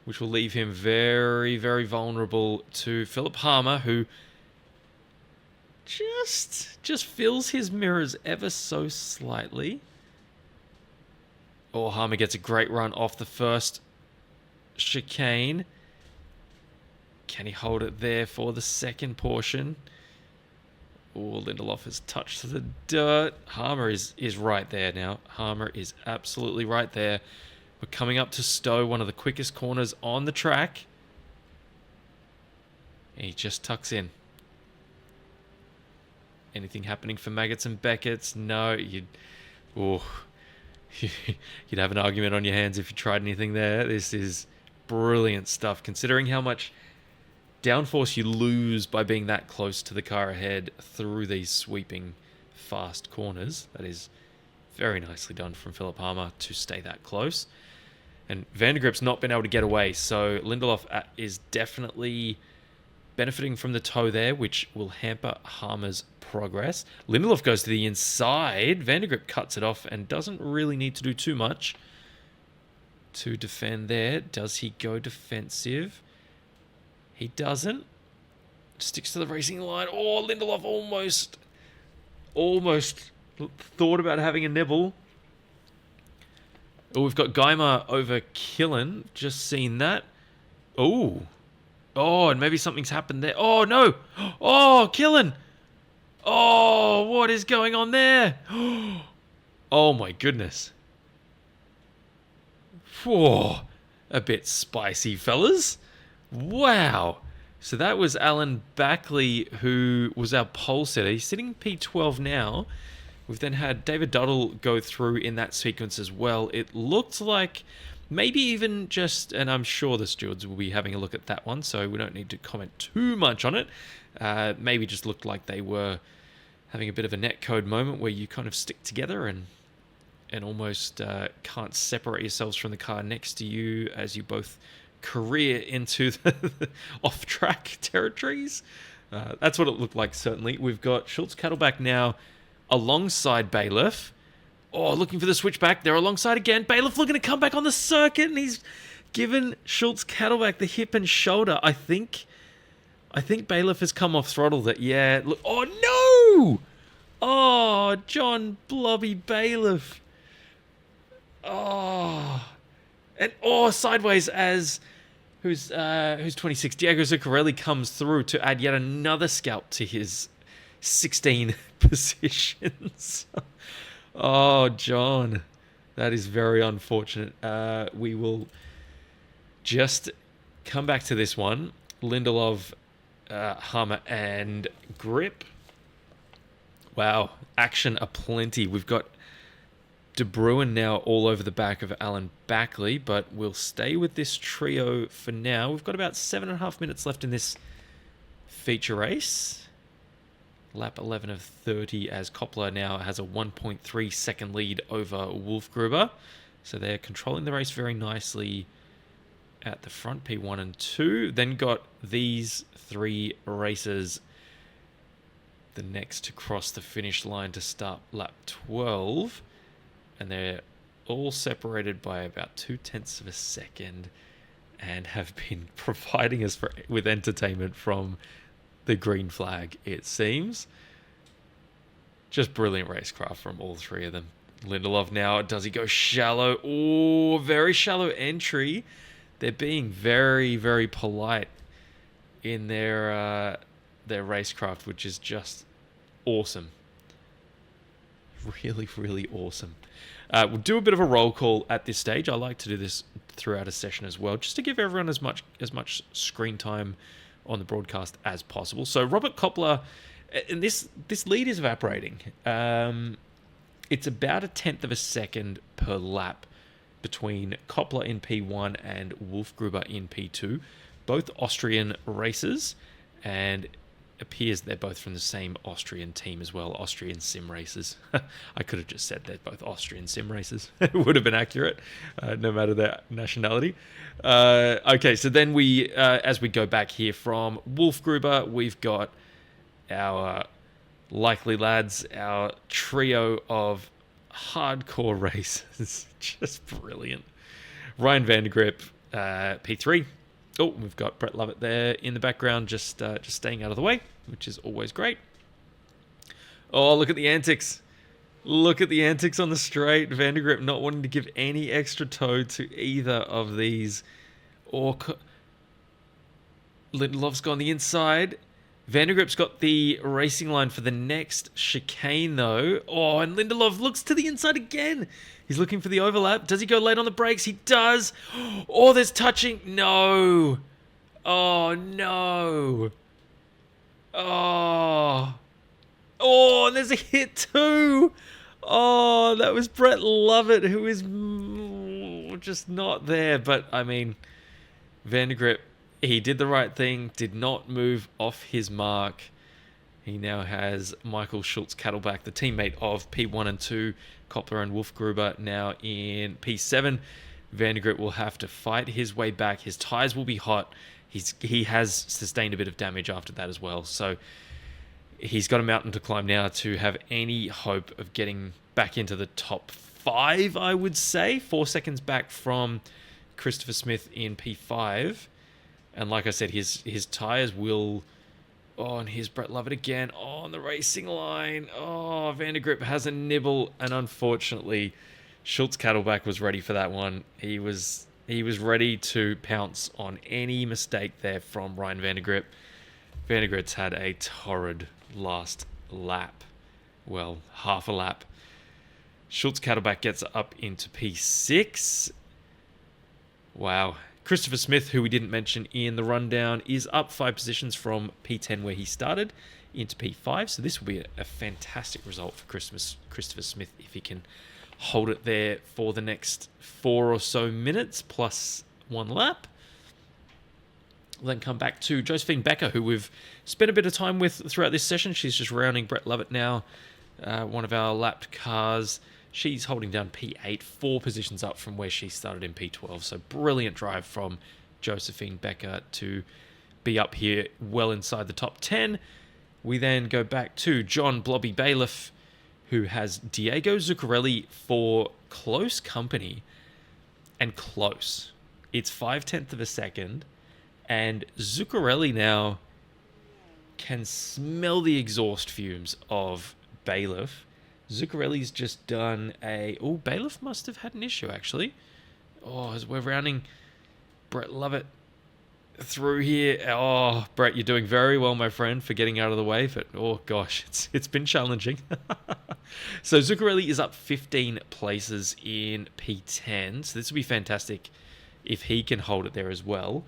which will leave him very, very vulnerable to Philip Harmer, who just fills his mirrors ever so slightly. Oh, Harmer gets a great run off the first chicane. Can he hold it there for the second portion? Oh, Lindelof has touched the dirt. Harmer is right there now. Harmer is absolutely right there. We're coming up to Stowe, one of the quickest corners on the track. And he just tucks in. Anything happening for Maggots and Beckett's? No, you'd have an argument on your hands if you tried anything there. This is brilliant stuff, considering how much downforce you lose by being that close to the car ahead through these sweeping fast corners. That is very nicely done from Philipp Harmer to stay that close. And Vandergrip's not been able to get away, so Lindelof is definitely benefiting from the toe there, which will hamper Harmer's progress. Lindelof goes to the inside. Vandergrip cuts it off and doesn't really need to do too much to defend there. Does he go defensive? He doesn't. Sticks to the racing line. Oh, Lindelof almost thought about having a nibble. Oh, we've got Geimer over Killen. Just seen that. Oh, and maybe something's happened there. Oh, no. Oh, Killen. Oh, what is going on there? Oh, my goodness. Whoa. A bit spicy, fellas. Wow. So that was Alan Backley, who was our pole setter. He's sitting P12 now. We've then had David Duddle go through in that sequence as well. It looked like maybe even just, and I'm sure the stewards will be having a look at that one, so we don't need to comment too much on it. Maybe just looked like they were having a bit of a netcode moment where you kind of stick together and almost can't separate yourselves from the car next to you as you both career into the off-track territories. That's what it looked like, certainly. We've got Schultz Kettleback now alongside Bailiff. Oh, looking for the switchback. They're alongside again. Bailiff looking to come back on the circuit, and he's given Schultz Kettleback the hip and shoulder. I think Bailiff has come off throttle. That, yeah. Look, oh, no! Oh, John Blobby Bailiff. Oh. And, sideways as who's 26. Diego Zuccarelli comes through to add yet another scalp to his 16 positions. Oh, John, that is very unfortunate. We will just come back to this one. Lindelof, Hammer, and Grip. Wow, action aplenty. We've got De Bruin now all over the back of Alan Backley, but we'll stay with this trio for now. We've got about 7.5 minutes left in this feature race. Lap 11 of 30 as Koppler now has a 1.3 second lead over Wolfgruber. So they're controlling the race very nicely at the front, P1 and 2. Then got these three racers, the next to cross the finish line to start lap 12. And they're all separated by about 0.2 of a second and have been providing us with entertainment from the green flag, it seems. Just brilliant racecraft from all three of them. Lindelof now, does he go shallow? Oh, very shallow entry. They're being very, very polite in their racecraft, which is just awesome. Really, really awesome. We'll do a bit of a roll call at this stage. I like to do this throughout a session as well, just to give everyone as much screen time on the broadcast as possible. So Robert Koppler, and this lead is evaporating. It's about 0.1 of a second per lap between Koppler in P1 and Wolfgruber in P2. Both Austrian racers, and appears they're both from the same Austrian team as well, Austrian sim racers. I could have just said they're both Austrian sim racers. It would have been accurate, no matter their nationality. Okay, so then we, as we go back here from Wolfgruber, we've got our likely lads, our trio of hardcore racers. Just brilliant. Ryan Vandergrip, P3. Oh, we've got Brett Lovett there in the background, just staying out of the way, which is always great. Oh, look at the antics. Look at the antics on the straight. Vandergrip not wanting to give any extra toe to either of these. Lindelof's gone the inside. Vandergrip's got the racing line for the next chicane, though. Oh, and Lindelof looks to the inside again. He's looking for the overlap. Does he go late on the brakes? He does. Oh, there's touching. No. Oh, no. Oh. Oh, and there's a hit too. Oh, that was Brett Lovett, who is just not there. But, I mean, Vandergrip, he did the right thing, did not move off his mark. He now has Michael Schultz-Cattleback, the teammate of P1 and 2, Koppler and Wolfgruber, now in P7. Vandergrip will have to fight his way back. His tyres will be hot. He has sustained a bit of damage after that as well. So he's got a mountain to climb now to have any hope of getting back into the top 5, I would say. 4 seconds back from Christopher Smith in P5. And like I said, his tyres will... Oh, and here's Brett Lovett again. Oh, on the racing line. Oh, Vandergrip has a nibble. And unfortunately, Schultz-Cattleback was ready for that one. He was ready to pounce on any mistake there from Ryan Vandergrip. Vandergrip's had a torrid last lap. Well, half a lap. Schultz-Cattleback gets up into P6. Wow. Christopher Smith, who we didn't mention in the rundown, is up 5 positions from P10 where he started into P5. So this will be a fantastic result for Christopher Smith if he can hold it there for the next 4 or so minutes plus 1 lap. We'll then come back to Josephine Becker, who we've spent a bit of time with throughout this session. She's just rounding Brett Lovett now, one of our lapped cars. She's holding down P8, 4 positions up from where she started in P12. So brilliant drive from Josephine Becker to be up here well inside the top 10. We then go back to John Blobby Bailiff, who has Diego Zuccarelli for close company. And close. It's 5/10 of a second. And Zuccarelli now can smell the exhaust fumes of Bailiff. Zuccarelli's just done a... Oh, Bailiff must have had an issue, actually. Oh, as we're rounding Brett Lovett through here. Oh, Brett, you're doing very well, my friend, for getting out of the way. But, oh, gosh, it's been challenging. So Zuccarelli is up 15 places in P10. So this will be fantastic if he can hold it there as well.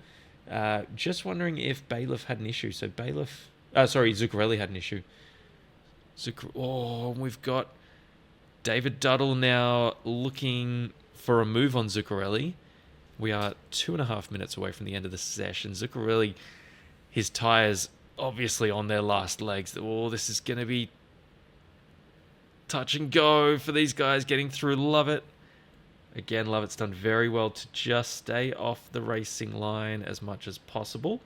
Just wondering if Bailiff had an issue. So Zuccarelli had an issue. Oh, we've got David Duddle now looking for a move on Zuccarelli. We are 2.5 minutes away from the end of the session. Zuccarelli, his tyres obviously on their last legs. Oh, this is going to be touch and go for these guys getting through Lovett. Again, Lovett's done very well to just stay off the racing line as much as possible.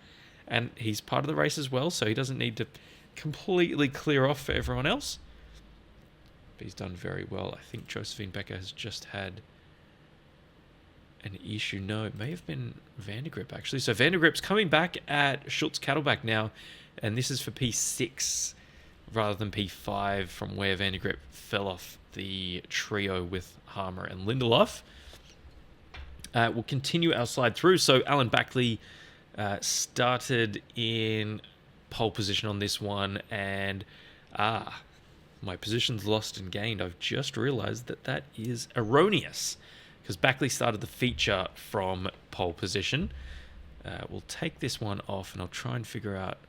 And he's part of the race as well, so he doesn't need to completely clear off for everyone else. But he's done very well. I think Josephine Becker has just had an issue. No, it may have been Vandergrip, actually. So Vandergrip's coming back at Schultz-Cattleback now, and this is for P6 rather than P5 from where Vandergrip fell off the trio with Harmer and Lindelof. We'll continue our slide through. So Alan Backley started in pole position on this one, and my position's lost and gained. I've just realized that is erroneous because Backley started the feature from pole position. We'll take this one off and I'll try and figure out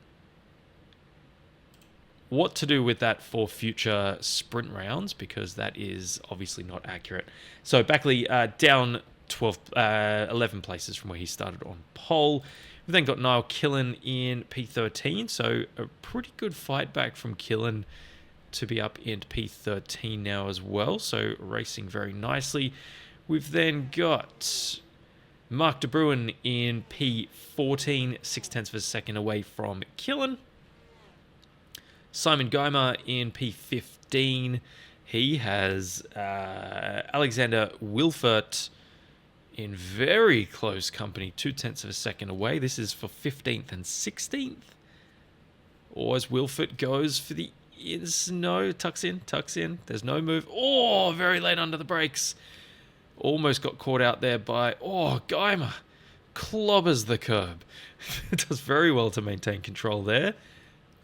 what to do with that for future sprint rounds, because that is obviously not accurate. So Backley down 11 places from where he started on pole. We've then got Niall Killen in P13, so a pretty good fight back from Killen to be up into P13 now as well, so racing very nicely. We've then got Mark De Bruin in P14, 0.6 of a second away from Killen. Simon Geimer in P15. He has Alexander Wilfert in very close company, 0.2 of a second away. This is for 15th and 16th. Or as Wilfert goes for the no, tucks in. There's no move. Oh, very late under the brakes. Almost got caught out there by, Geimer clobbers the curb. Does very well to maintain control there.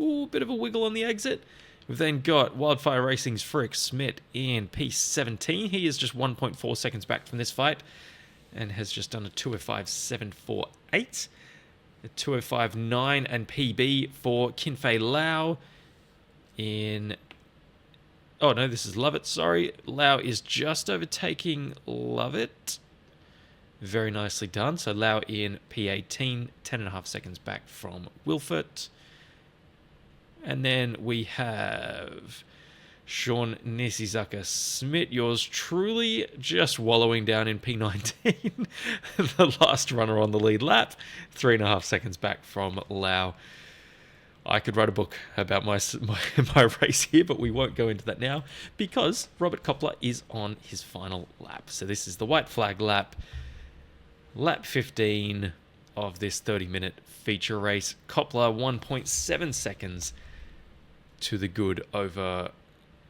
Ooh, bit of a wiggle on the exit. We've then got Wildfire Racing's Frick Smith in P17. He is just 1.4 seconds back from this fight and has just done a 2:05.748. A 2:05.9 and PB for Kinfei Lau in... Oh, no, this is Lovett, sorry. Lau is just overtaking Lovett. Very nicely done. So Lau in P18, 10.5 seconds back from Wilfert. And then we have Sean Nisizaka Smith, yours truly, just wallowing down in P19. The last runner on the lead lap, 3.5 seconds back from Lau. I could write a book about my race here, but we won't go into that now because Robert Koppler is on his final lap. So this is the white flag lap, lap 15 of this 30-minute feature race. Koppler 1.7 seconds to the good over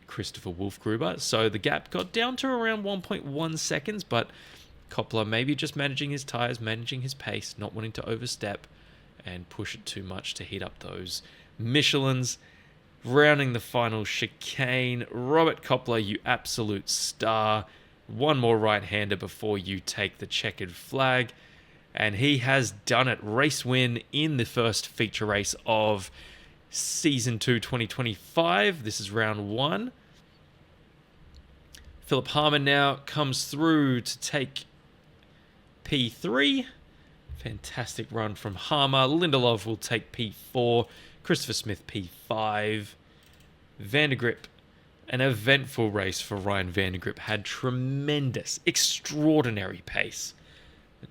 Christopher Wolfgruber. So the gap got down to around 1.1 seconds, but Koppler maybe just managing his tyres, managing his pace, not wanting to overstep and push it too much to heat up those Michelins. Rounding the final chicane, Robert Koppler, you absolute star. One more right-hander before you take the checkered flag. And he has done it. Race win in the first feature race of Season 2 2025. This is round 1. Philip Harmon now comes through to take P3. Fantastic run from Harmer. Lindelof will take P4. Christopher Smith P5. Vandergrip, an eventful race for Ryan Vandergrip. Had tremendous, extraordinary pace.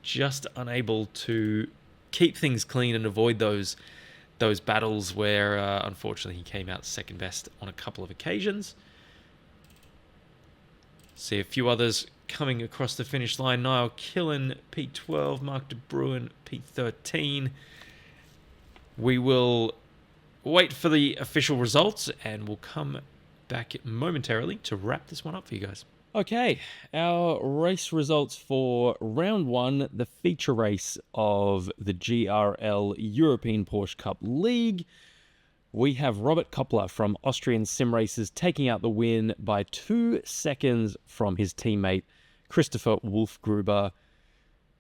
Just unable to keep things clean and avoid those battles where, unfortunately, he came out second best on a couple of occasions. See a few others coming across the finish line. Niall Killen, P12. Mark de Bruin, P13. We will wait for the official results and we'll come back momentarily to wrap this one up for you guys. Okay, our race results for round 1, the feature race of the GRL European Porsche Cup League. We have Robert Koppler from Austrian Sim Racers taking out the win by 2 seconds from his teammate Christopher Wolfgruber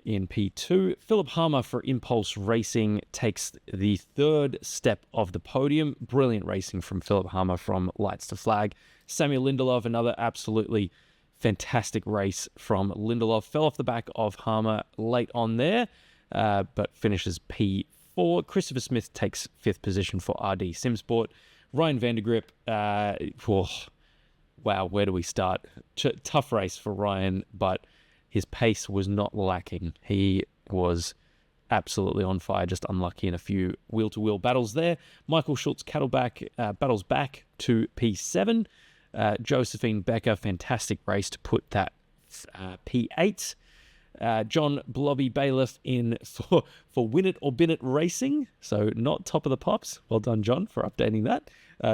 in P2. Philip Harmer for Impulse Racing takes the third step of the podium. Brilliant racing from Philip Harmer from lights to flag. Samuel Lindelof, another absolutely fantastic race from Lindelof. Fell off the back of Harmer late on there, but finishes P4. Christopher Smith takes 5th position for RD Simsport. Ryan Vandergrip, wow, where do we start? Tough race for Ryan, but his pace was not lacking. He was absolutely on fire, just unlucky in a few wheel-to-wheel battles there. Michael Schultz Cattleback battles back to P7. Josephine Becker, fantastic race to put that P8. John Blobby Bailiff in for Win It or Bin It Racing, so not top of the pops. Well done, John, for updating that.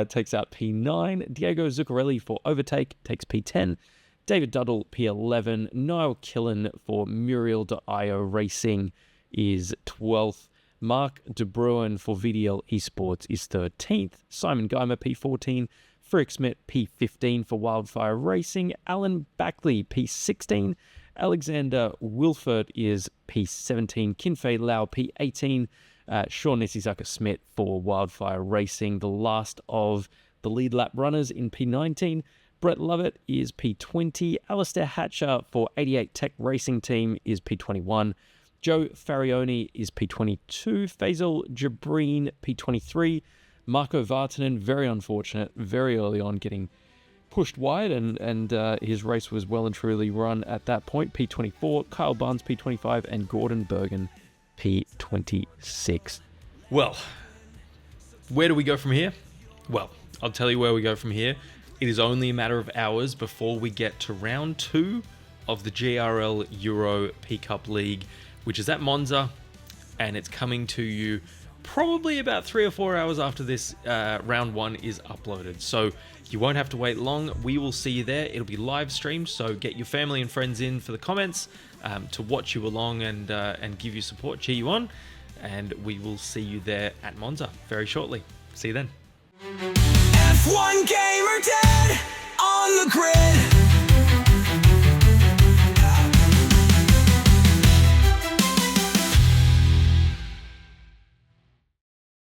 Takes out P9. Diego Zuccarelli for Overtake takes P10. David Duddle, P11. Niall Killen for Muriel.io Racing is 12th. Mark De Bruin for VDL Esports is 13th. Simon Geimer, P14. Frick Smith, P15 for Wildfire Racing. Alan Backley, P16. Alexander Wilford is P17. Kinfei Lau, P18. Sean Nisizaka Smith for Wildfire Racing, the last of the lead lap runners in P19. Brett Lovett is P20. Alistair Hatcher for 88 Tech Racing Team is P21. Joe Farioni is P22. Faisal Jabreen, P23. Marco Vartanen, very unfortunate, very early on getting pushed wide, and his race was well and truly run at that point. P24, Kyle Barnes, P25, and Gordon Bergen, P26. Well, where do we go from here? Well, I'll tell you where we go from here. It is only a matter of hours before we get to round 2 of the GRL Euro P Cup League, which is at Monza, and it's coming to you probably about 3 or 4 hours after this round 1 is uploaded. So you won't have to wait long. We will see you there. It'll be live streamed, so get your family and friends in for the comments to watch you along and give you support, cheer you on, and we will see you there at Monza very shortly. See you then. F1